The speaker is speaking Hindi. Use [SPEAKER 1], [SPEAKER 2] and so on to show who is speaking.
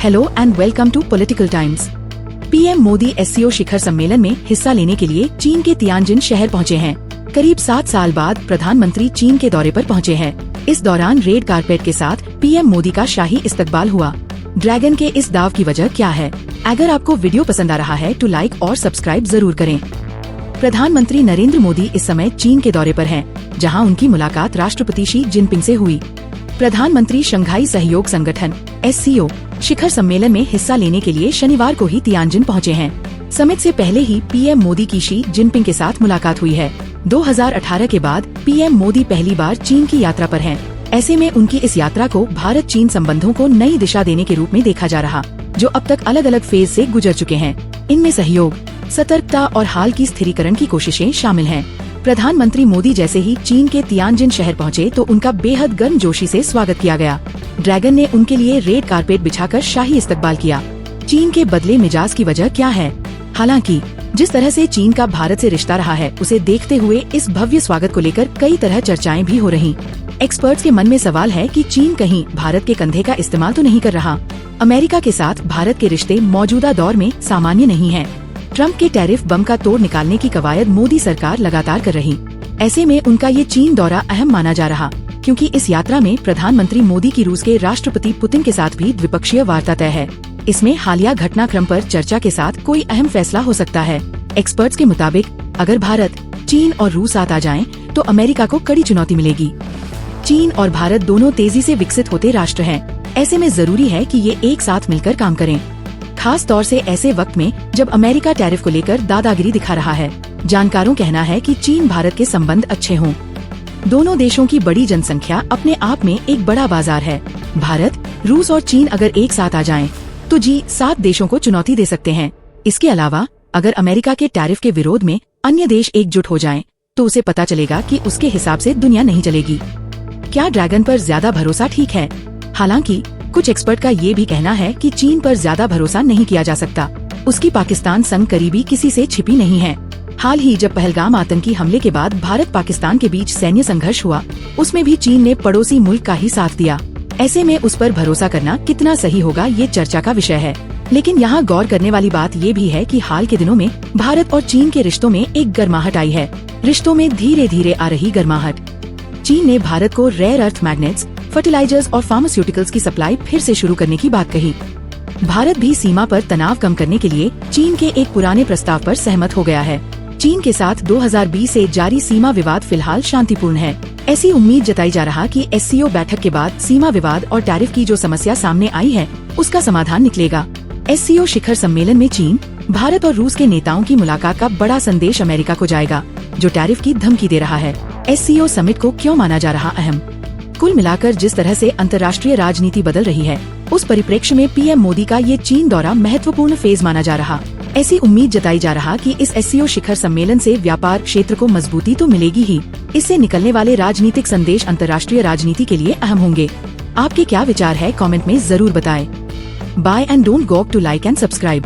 [SPEAKER 1] Hello and welcome to political times. PM Modi SCO शिखर सम्मेलन में हिस्सा लेने के लिए चीन के तियानजिन शहर पहुंचे हैं। करीब 7 साल बाद प्रधानमंत्री चीन के दौरे पर पहुंचे हैं। इस दौरान रेड कारपेट के साथ पीएम मोदी का शाही इस्तकबाल हुआ। ड्रैगन के इस दाव की वजह क्या है? अगर आपको वीडियो पसंद आ रहा है तो लाइक और सब्सक्राइब जरूर करें। प्रधानमंत्री नरेंद्र मोदी इस समय चीन के दौरे पर हैं, जहां उनकी मुलाकात राष्ट्रपति शी जिनपिंग से हुई। प्रधानमंत्री शंघाई सहयोग संगठन (एससीओ) शिखर सम्मेलन में हिस्सा लेने के लिए शनिवार को ही तियानजिन पहुंचे हैं। समिट से पहले ही पीएम मोदी की शी जिनपिंग के साथ मुलाकात हुई है। 2018 के बाद पीएम मोदी पहली बार चीन की यात्रा पर हैं। ऐसे में उनकी इस यात्रा को भारत चीन संबंधों को नई दिशा देने के रूप में देखा जा रहा, जो अब तक अलग अलग फेज से गुजर चुके हैं। इनमें सहयोग, सतर्कता और हाल की स्थिरीकरण की कोशिशें शामिल हैं। प्रधानमंत्री मोदी जैसे ही चीन के तियानजिन शहर पहुंचे तो उनका बेहद गर्मजोशी से स्वागत किया गया। ड्रैगन ने उनके लिए रेड कारपेट बिछाकर शाही इस्तकबाल किया। चीन के बदले मिजाज की वजह क्या है? हालांकि जिस तरह से चीन का भारत से रिश्ता रहा है, उसे देखते हुए इस भव्य स्वागत को लेकर कई तरह चर्चाएं भी हो रही। एक्सपर्ट्स के मन में सवाल है कि चीन कहीं भारत के कंधे का इस्तेमाल तो नहीं कर रहा। अमेरिका के साथ भारत के रिश्ते मौजूदा दौर में सामान्य नहीं है। ट्रंप के टैरिफ बम का तोड़ निकालने की कवायद मोदी सरकार लगातार कर रही। ऐसे में उनका ये चीन दौरा अहम माना जा रहा, क्योंकि इस यात्रा में प्रधानमंत्री मोदी की रूस के राष्ट्रपति पुतिन के साथ भी द्विपक्षीय वार्ता तय है। इसमें हालिया घटनाक्रम पर चर्चा के साथ कोई अहम फैसला हो सकता है। एक्सपर्ट्स के मुताबिक अगर भारत, चीन और रूस साथ आ जाएं, तो अमेरिका को कड़ी चुनौती मिलेगी। चीन और भारत दोनों तेजी से विकसित होते राष्ट्र हैं। ऐसे में जरूरी है कि ये एक साथ मिलकर काम करें, खास तौर से ऐसे वक्त में जब अमेरिका टैरिफ को लेकर दादागिरी दिखा रहा है। जानकारों कहना है कि चीन भारत के संबंध अच्छे हों। दोनों देशों की बड़ी जनसंख्या अपने आप में एक बड़ा बाजार है। भारत, रूस और चीन अगर एक साथ आ जाएं, तो G7 देशों को चुनौती दे सकते हैं। इसके अलावा अगर अमेरिका के टैरिफ के विरोध में अन्य देश एकजुट हो जाएं, तो उसे पता चलेगा कि उसके हिसाब से दुनिया नहीं चलेगी। क्या ड्रैगन पर ज्यादा भरोसा ठीक है? हालांकि कुछ एक्सपर्ट का ये भी कहना है कि चीन पर ज्यादा भरोसा नहीं किया जा सकता। उसकी पाकिस्तान संग करीबी किसी से छिपी नहीं है। हाल ही जब पहलगाम आतंकी हमले के बाद भारत पाकिस्तान के बीच सैन्य संघर्ष हुआ, उसमें भी चीन ने पड़ोसी मुल्क का ही साथ दिया। ऐसे में उस पर भरोसा करना कितना सही होगा, ये चर्चा का विषय है। लेकिन यहाँ गौर करने वाली बात ये भी है कि हाल के दिनों में भारत और चीन के रिश्तों में एक गर्माहट आई है। रिश्तों में धीरे धीरे आ रही गर्माहट। चीन ने भारत को रेयर अर्थ मैग्नेट्स, फर्टिलाइजर्स और फार्मास्यूटिकल्स की सप्लाई फिर से शुरू करने की बात कही। भारत भी सीमा पर तनाव कम करने के लिए चीन के एक पुराने प्रस्ताव पर सहमत हो गया है। चीन के साथ 2020 से जारी सीमा विवाद फिलहाल शांतिपूर्ण है। ऐसी उम्मीद जताई जा रहा कि एससीओ बैठक के बाद सीमा विवाद और टैरिफ की जो समस्या सामने आई है, उसका समाधान निकलेगा। एससीओ शिखर सम्मेलन में चीन, भारत और रूस के नेताओं की मुलाकात का बड़ा संदेश अमेरिका को जाएगा, जो टैरिफ की धमकी दे रहा है। एससीओ समिट को क्यों माना जा रहा अहम? कुल मिलाकर जिस तरह से अंतर्राष्ट्रीय राजनीति बदल रही है, उस परिप्रेक्ष्य में पीएम मोदी का ये चीन दौरा महत्वपूर्ण फेज माना जा रहा। ऐसी उम्मीद जताई जा रहा कि इस एससीओ शिखर सम्मेलन से व्यापार क्षेत्र को मजबूती तो मिलेगी ही, इससे निकलने वाले राजनीतिक संदेश अंतर्राष्ट्रीय राजनीति के लिए अहम होंगे। आपके क्या विचार है? कमेंट में जरूर बताएं। Bye and don't go to like and subscribe.